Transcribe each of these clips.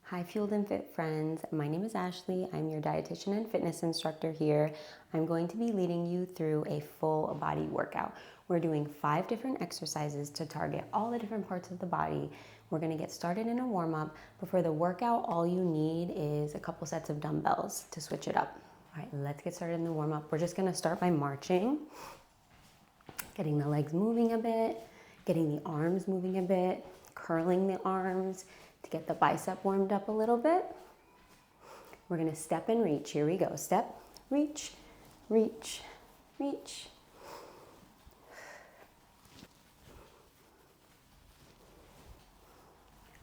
Hi Fueled and Fit friends, my name is Ashley. I'm your dietitian and fitness instructor here. I'm going to be leading you through a full body workout. We're doing 5 different exercises to target all the different parts of the body. We're going to get started in a warm-up, but for the workout, all you need is a couple sets of dumbbells to switch it up. All right, let's get started in the warm-up. We're just going to start by marching, getting the legs moving a bit, getting the arms moving a bit, curling the arms, to get the bicep warmed up a little bit. We're gonna step and reach. Here we go. Step, reach, reach, reach.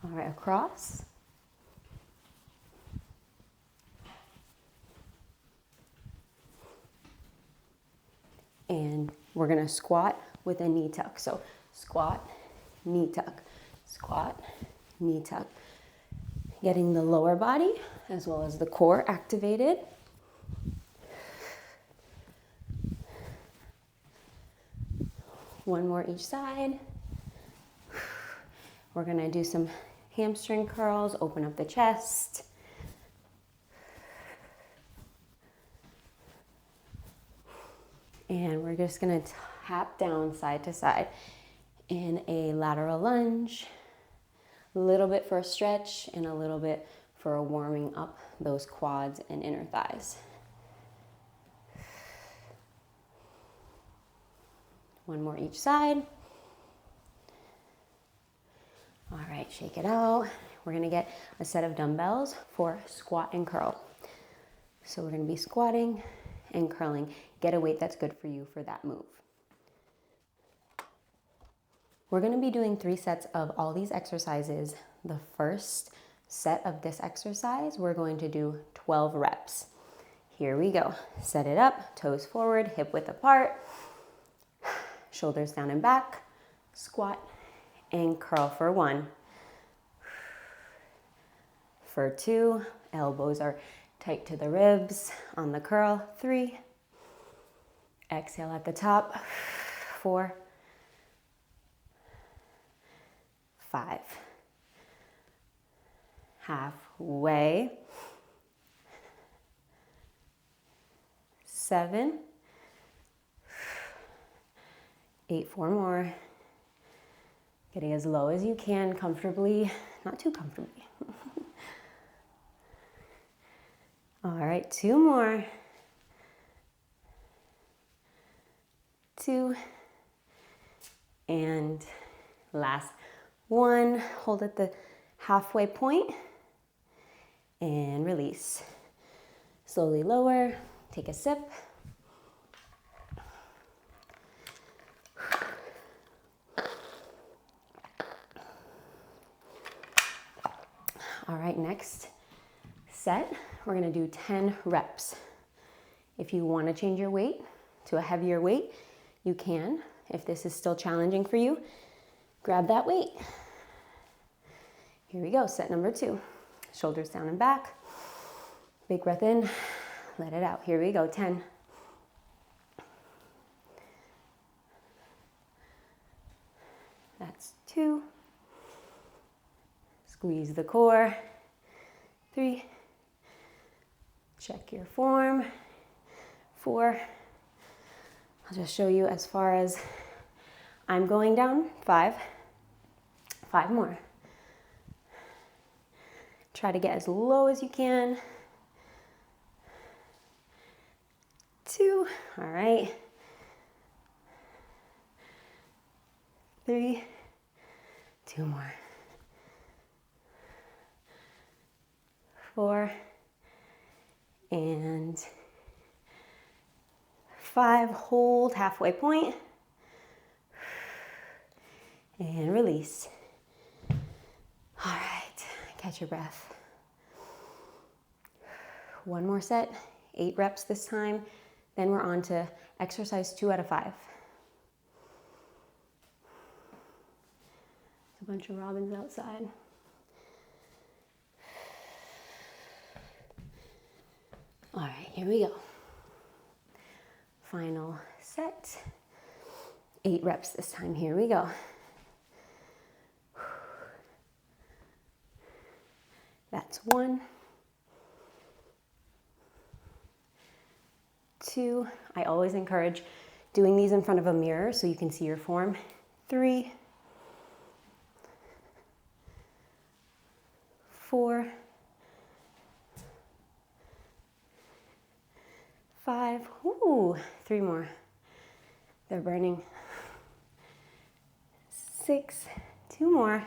All right, across. And we're gonna squat with a knee tuck. So squat, knee tuck, squat, knee tuck. Getting the lower body as well as the core activated. One more each side. We're gonna do some hamstring curls, open up the chest. And we're just gonna tap down side to side in a lateral lunge. A little bit for a stretch and a little bit for a warming up those quads and inner thighs. One more each side. All right, shake it out. We're gonna get a set of dumbbells for squat and curl. So we're gonna be squatting and curling. Get a weight that's good for you for that move. We're gonna be doing 3 sets of all these exercises. The first set of this exercise, we're going to do 12 reps. Here we go. Set it up, toes forward, hip width apart, shoulders down and back, squat and curl for 1. For 2, elbows are tight to the ribs on the curl. 3, exhale at the top. 4, 5, halfway, 7, 8, 4 more, getting as low as you can comfortably, not too comfortably. All right, 2 more, 2, and last 1, hold at the halfway point and release. Slowly lower, take a sip. All right, next set, we're gonna do 10 reps. If you wanna change your weight to a heavier weight, you can. If this is still challenging for you, grab that weight. Here we go, set number 2. Shoulders down and back. Big breath in, let it out. Here we go, 10. That's 2. Squeeze the core. 3. Check your form. 4. I'll just show you as far as I'm going down. 5. 5 more. Try to get as low as you can. 2. All right. 3. 2 more. 4. And 5. Hold halfway point. And release. All right. Catch your breath. 1 more set, 8 reps this time. Then we're on to exercise 2 out of 5. There's a bunch of robins outside. All right, here we go. Final set. 8 reps this time. Here we go. That's 1, 2. I always encourage doing these in front of a mirror so you can see your form. 3, 4, 5. Ooh, 3 more. They're burning. 6, 2 more.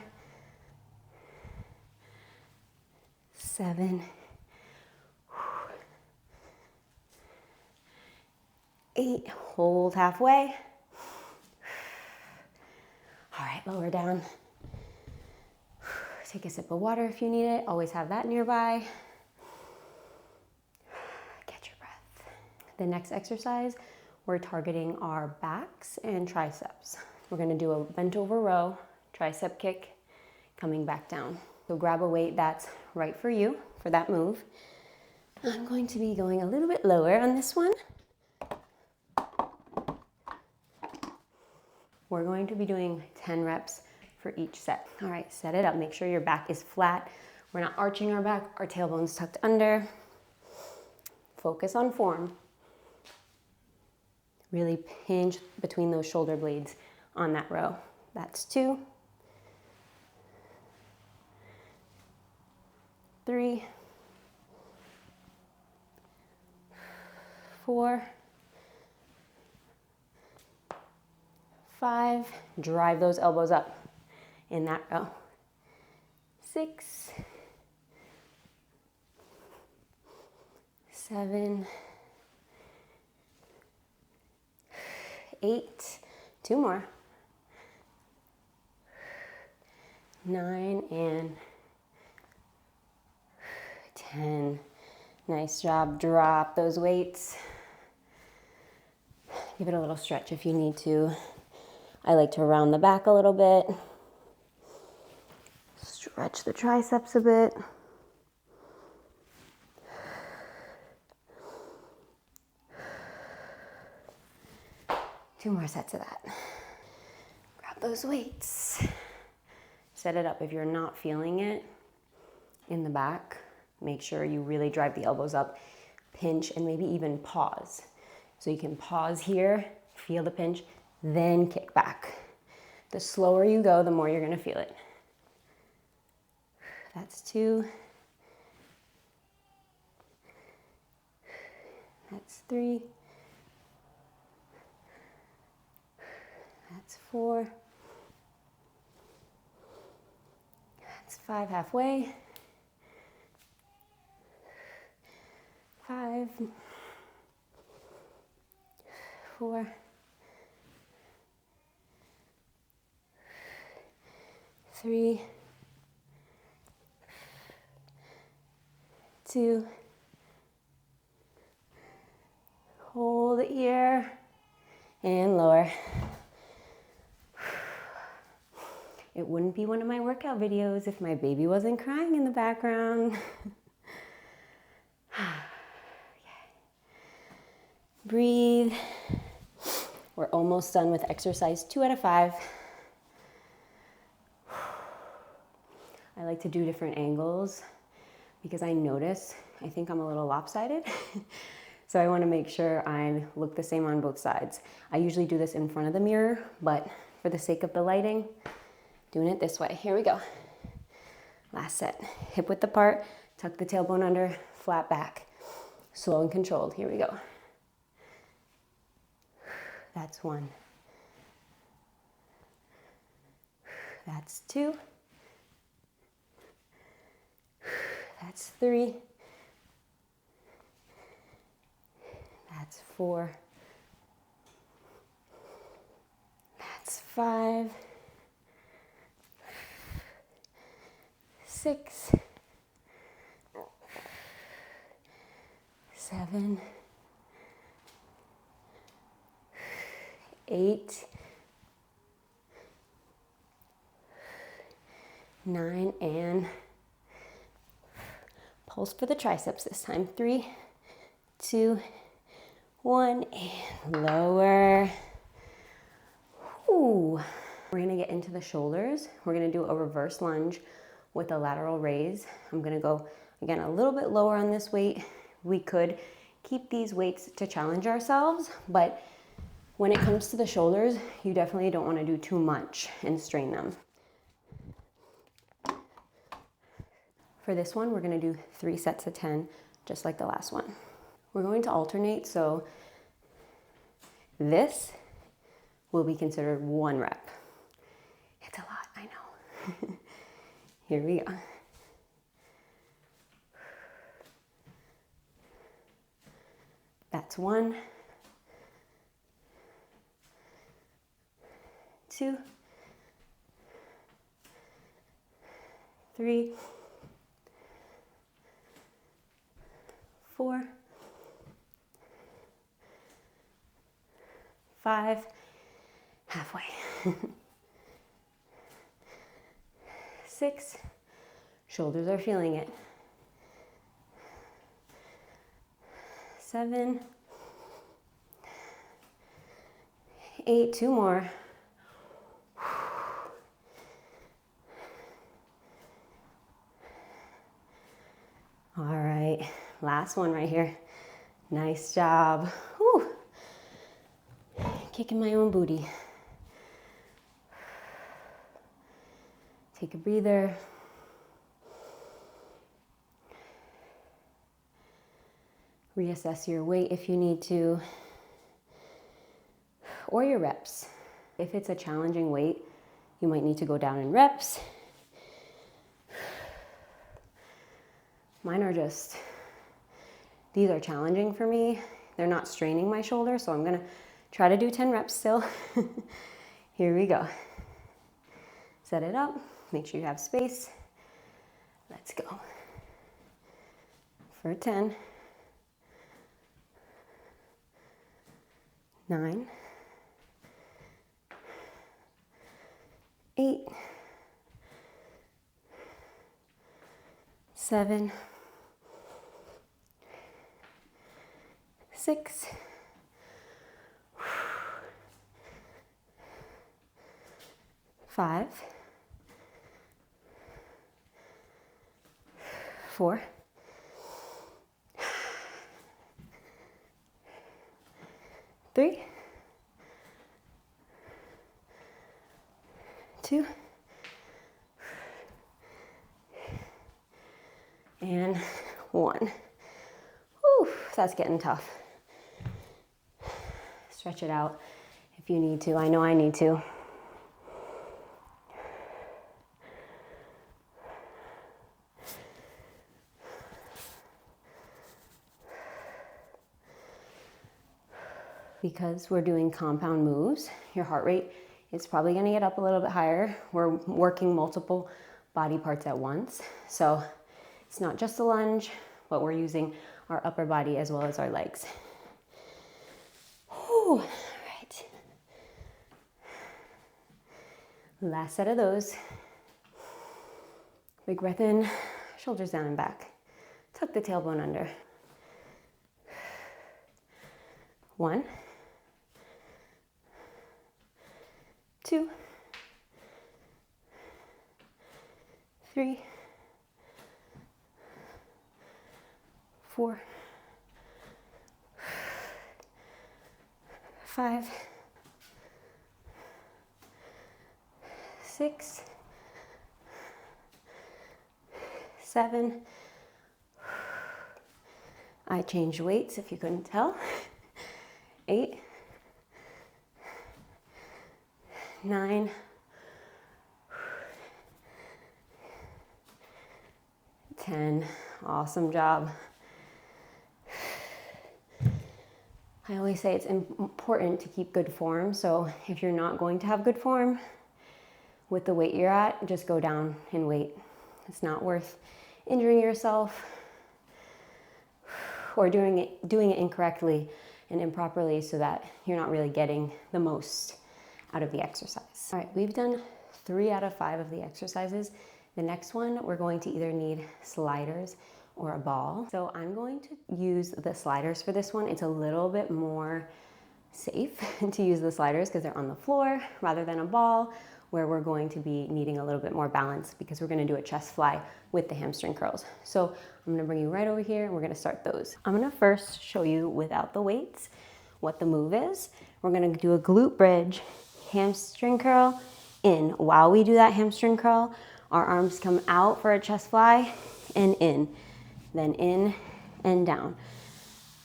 7, 8. Hold halfway. All right, lower down. Take a sip of water if you need it. Always have that nearby. Catch your breath. The next exercise, we're targeting our backs and triceps. We're gonna do a bent over row, tricep kick, coming back down. So grab a weight that's right for you for that move. I'm going to be going a little bit lower on this one. We're going to be doing 10 reps for each set. All right, set it up. Make sure your back is flat. We're not arching our back, our tailbone's tucked under. Focus on form. Really pinch between those shoulder blades on that row. That's 2, 3, 4, 5. Drive those elbows up in that row. 6, 7, 8. 2 more. 9 and 10. Nice job. Drop those weights. Give it a little stretch if you need to. I like to round the back a little bit. Stretch the triceps a bit. Two more sets of that. Grab those weights. Set it up. If you're not feeling it in the back, make sure you really drive the elbows up, pinch, and maybe even pause. So you can pause here, feel the pinch, then kick back. The slower you go, the more you're gonna feel it. That's 2. That's 3. That's 4. That's 5 halfway. 5, 4, 3, 2, hold here, and lower. It wouldn't be one of my workout videos if my baby wasn't crying in the background. Breathe. We're almost done with exercise 2 out of 5. I like to do different angles because I notice, I think I'm a little lopsided. So I want to make sure I look the same on both sides. I usually do this in front of the mirror, but for the sake of the lighting, doing it this way. Here we go. Last set. Hip width apart, tuck the tailbone under, flat back. Slow and controlled. Here we go. That's 1. That's 2. That's 3. That's 4. That's 5. 6. 7. 8. 9, and pulse for the triceps this time. 3, 2, 1, and lower. Ooh. We're gonna get into the shoulders. We're gonna do a reverse lunge with a lateral raise. I'm gonna go, again, a little bit lower on this weight. We could keep these weights to challenge ourselves, but when it comes to the shoulders, you definitely don't wanna do too much and strain them. For this one, we're gonna do 3 sets of 10, just like the last one. We're going to alternate, so this will be considered 1 rep. It's a lot, I know. Here we go. That's 1, 2, 3, 4, 5, halfway. 6, shoulders are feeling it. 7, 8, 2 more. All right, last one right here. Nice job. Whew. Kicking my own booty. Take a breather. Reassess your weight if you need to, or your reps. If it's a challenging weight, you might need to go down in reps. Mine are just, these are challenging for me. They're not straining my shoulder, so I'm gonna try to do 10 reps still. Here we go. Set it up, make sure you have space. Let's go. For 10. 9, 8, 7, 6, 5, 4, 3, 2, and 1. Whew, that's getting tough. Stretch it out if you need to. I know I need to. Because we're doing compound moves, your heart rate is probably gonna get up a little bit higher. We're working multiple body parts at once. So it's not just a lunge, but we're using our upper body as well as our legs. Whew, all right. Last set of those. Big breath in, shoulders down and back. Tuck the tailbone under. 1, 2, 3, 4, 5, 6, 7. I changed weights if you couldn't tell. 8, 9, 10. Awesome job. I always say it's important to keep good form. So if you're not going to have good form with the weight you're at, just go down in weight. It's not worth injuring yourself or doing it incorrectly and improperly so that you're not really getting the most out of the exercise. All right, we've done 3 out of 5 of the exercises. The next one, we're going to either need sliders or a ball. So I'm going to use the sliders for this one. It's a little bit more safe to use the sliders because they're on the floor rather than a ball, where we're going to be needing a little bit more balance because we're gonna do a chest fly with the hamstring curls. So I'm gonna bring you right over here and we're gonna start those. I'm gonna first show you without the weights what the move is. We're gonna do a glute bridge, hamstring curl, in. While we do that hamstring curl, our arms come out for a chest fly and in, then in and down.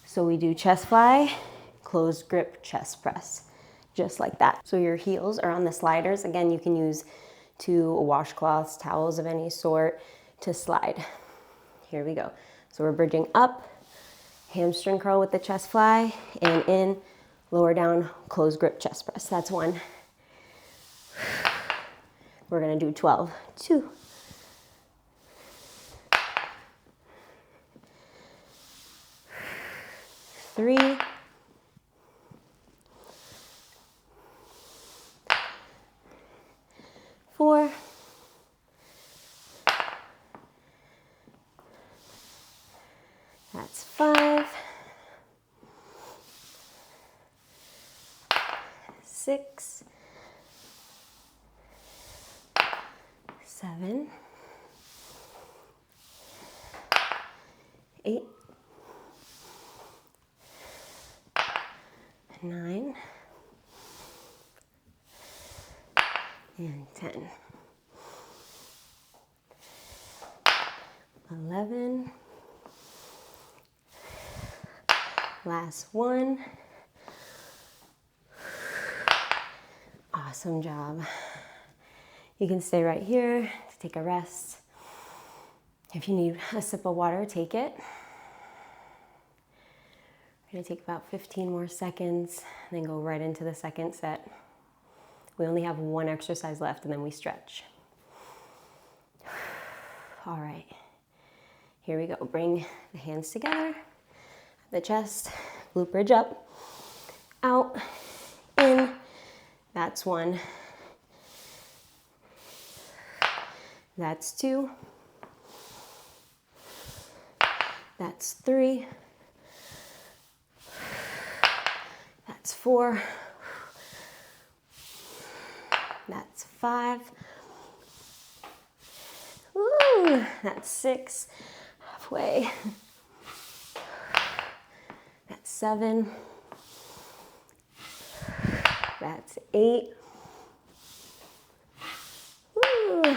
So we do chest fly, closed grip chest press, just like that. So your heels are on the sliders. Again, you can use two washcloths, towels of any sort to slide. Here we go. So we're bridging up, hamstring curl with the chest fly, and in, lower down, closed grip chest press. That's one. We're gonna do 12. 2. 3. 4. 5. 6. 7. 8. 9. And 10. 11. Last one. Awesome job. You can stay right here to take a rest. If you need a sip of water, take it. We're gonna take about 15 more seconds and then go right into the second set. We only have one exercise left and then we stretch. All right, here we go. Bring the hands together, the chest, glute bridge up, out, in. That's 1. That's 2. That's 3. That's 4. That's 5. Woo, that's 6. Halfway. That's 7. That's 8. Woo,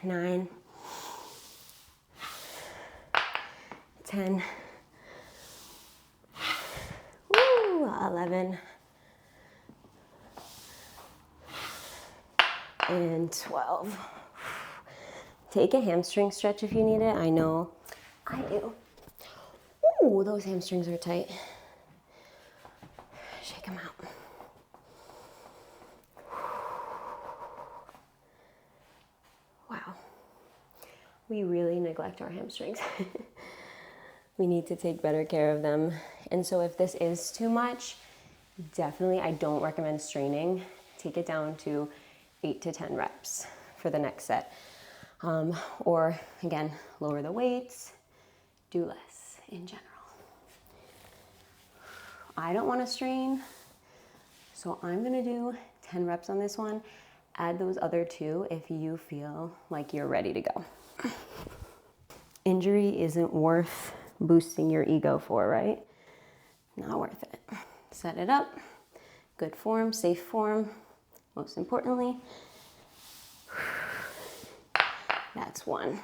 9. 10. Woo, 11. And 12. Take a hamstring stretch if you need it. I know I do. Ooh, those hamstrings are tight. Shake them out. Wow. We really neglect our hamstrings. We need to take better care of them. And so if this is too much, definitely I don't recommend straining. Take it down to 8 to 10 reps for the next set. Or again, lower the weights, do less in general. I don't want to strain, so I'm gonna do 10 reps on this one. Add those other 2 if you feel like you're ready to go. Injury isn't worth boosting your ego for, right? Not worth it. Set it up, good form, safe form, most importantly. That's 1.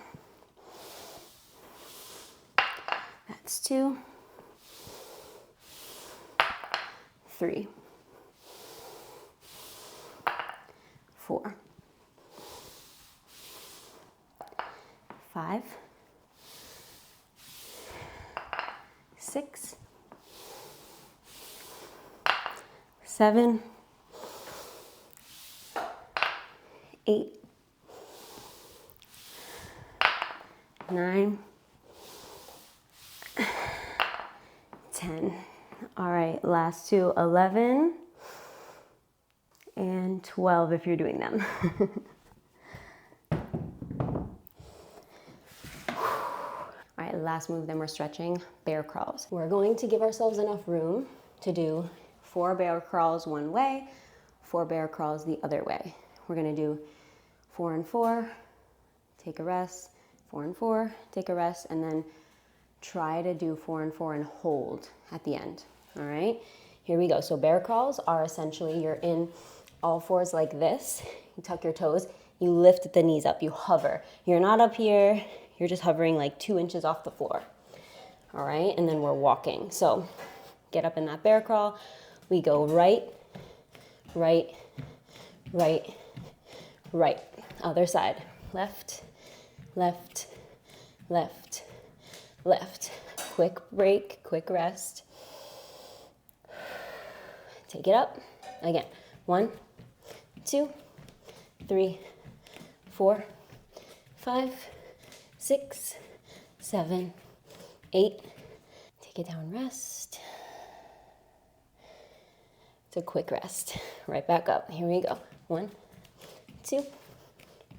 That's 2. 3. 4. 5. 6. 7. 8. 9. 10. All right, last 2, 11 and 12 if you're doing them. All right, last move, then we're stretching, bear crawls. We're going to give ourselves enough room to do 4 bear crawls one way, 4 bear crawls the other way. We're gonna do 4 and 4, take a rest, 4 and 4, take a rest, and then try to do 4 and 4 and hold at the end, all right? Here we go. So bear crawls are essentially you're in all fours like this. You tuck your toes, you lift the knees up, you hover. You're not up here, you're just hovering like 2 inches off the floor, all right? And then we're walking. So get up in that bear crawl. We go right, right, right, right. Other side. Left, left, left, left. Quick break, quick rest. Take it up. Again. 1, 2, 3, 4, 5, 6, 7, 8. Take it down, rest. It's a quick rest. Right back up. Here we go. 1, 2,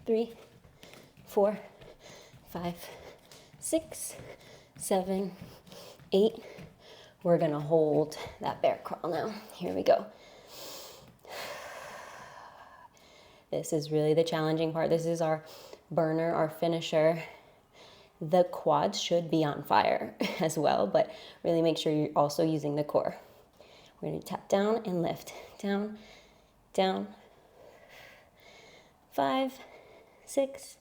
3, 4, 5, 6, 7, 8. We're gonna hold that bear crawl now. Here we go. This is really the challenging part. This is our burner, our finisher. The quads should be on fire as well, but really make sure you're also using the core. We're gonna tap down and lift. Down, down. 5, 6,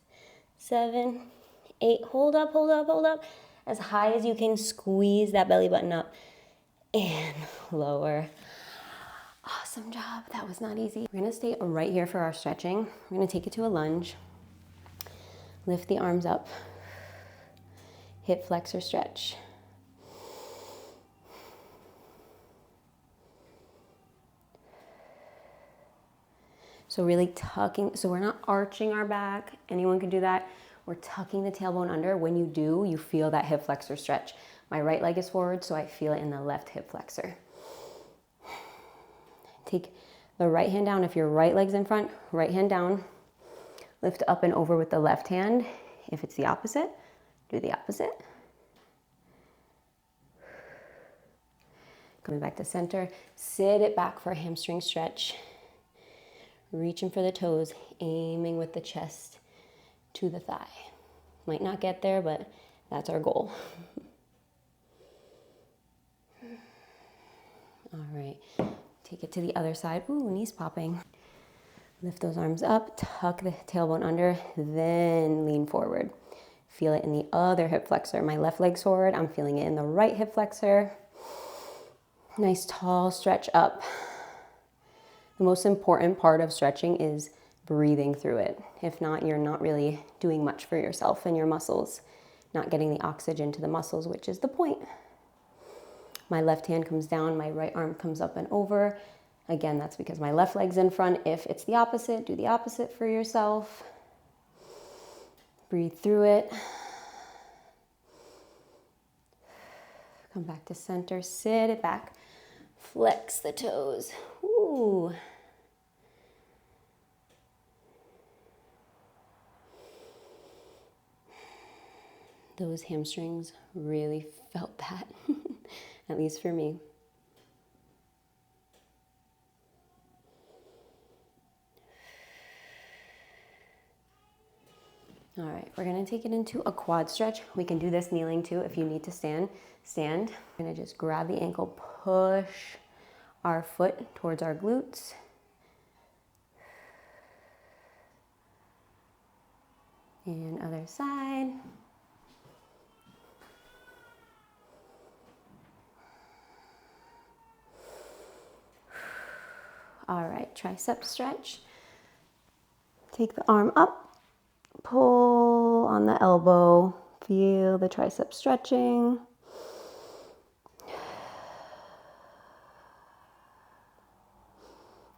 7, 8. Hold up, hold up, hold up. As high as you can, squeeze that belly button up and lower. Awesome job. That was not easy. We're gonna stay right here for our stretching. We're gonna take it to a lunge. Lift the arms up. Hip flexor stretch. So really tucking, so we're not arching our back. Anyone can do that. We're tucking the tailbone under. When you do, you feel that hip flexor stretch. My right leg is forward, so I feel it in the left hip flexor. Take the right hand down. If your right leg's in front, right hand down. Lift up and over with the left hand. If it's the opposite, do the opposite. Coming back to center. Sit it back for a hamstring stretch. Reaching for the toes, aiming with the chest to the thigh. Might not get there, but that's our goal. All right, take it to the other side. Ooh, knees popping. Lift those arms up, tuck the tailbone under, then lean forward. Feel it in the other hip flexor. My left leg's forward, I'm feeling it in the right hip flexor. Nice tall stretch up. The most important part of stretching is breathing through it. If not, you're not really doing much for yourself and your muscles, not getting the oxygen to the muscles, which is the point. My left hand comes down, my right arm comes up and over. Again, that's because my left leg's in front. If it's the opposite, do the opposite for yourself. Breathe through it. Come back to center, sit it back. Flex the toes. Ooh. Those hamstrings really felt that, at least for me. All right, we're gonna take it into a quad stretch. We can do this kneeling too if you need to stand. Stand. We're gonna just grab the ankle, push our foot towards our glutes. And other side. All right, tricep stretch. Take the arm up, pull on the elbow, feel the tricep stretching.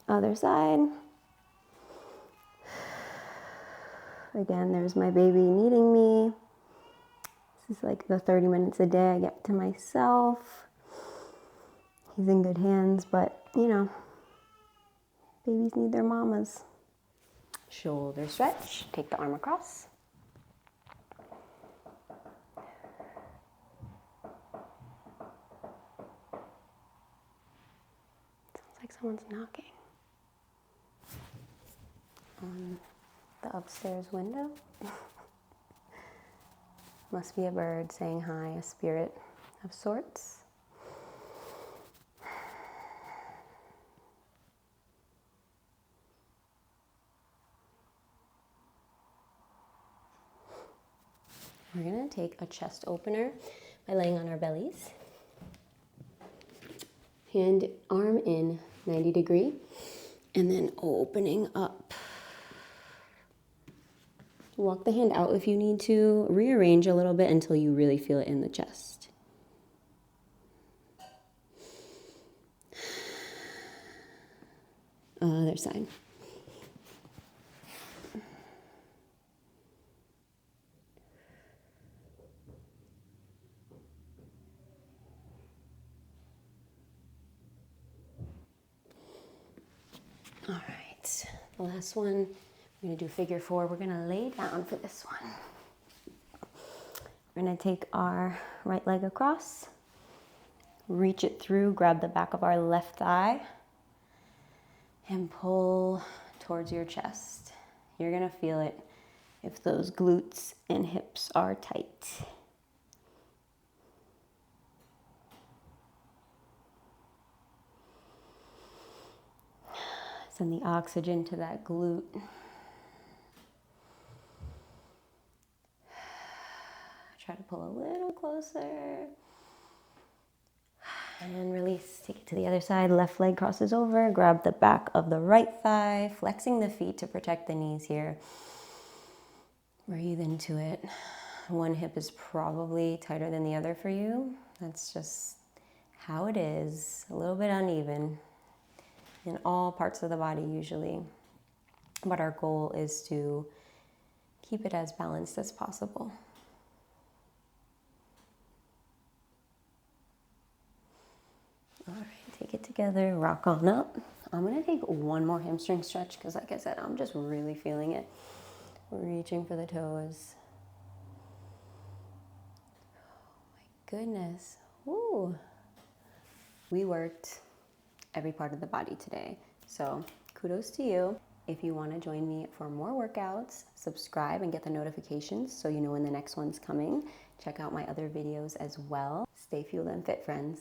Other side. Again, there's my baby needing me. This is like the 30 minutes a day I get to myself. He's in good hands, but you know, babies need their mamas. Shoulder stretch. Take the arm across. Sounds like someone's knocking. on the upstairs window. Must be a bird saying hi, a spirit of sorts. We're gonna take a chest opener by laying on our bellies. Hand, arm in 90 degree, and then opening up. Walk the hand out if you need to. Rearrange a little bit until you really feel it in the chest. Other side. All right, the last one, we're gonna do figure four. We're gonna lay down for this one. We're gonna take our right leg across, reach it through, grab the back of our left thigh, and pull towards your chest. You're gonna feel it if those glutes and hips are tight. Send the oxygen to that glute. Try to pull a little closer. And release. Take it to the other side. Left leg crosses over. Grab the back of the right thigh. Flexing the feet to protect the knees here. Breathe into it. One hip is probably tighter than the other for you. That's just how it is. A little bit uneven in all parts of the body usually. But our goal is to keep it as balanced as possible. All right, take it together, rock on up. I'm gonna take one more hamstring stretch because like I said, I'm just really feeling it. Reaching for the toes. Oh my goodness. Ooh. We worked every part of the body today. So kudos to you. If you want to join me for more workouts, subscribe and get the notifications so you know when the next one's coming. Check out my other videos as well. Stay fueled and fit, friends.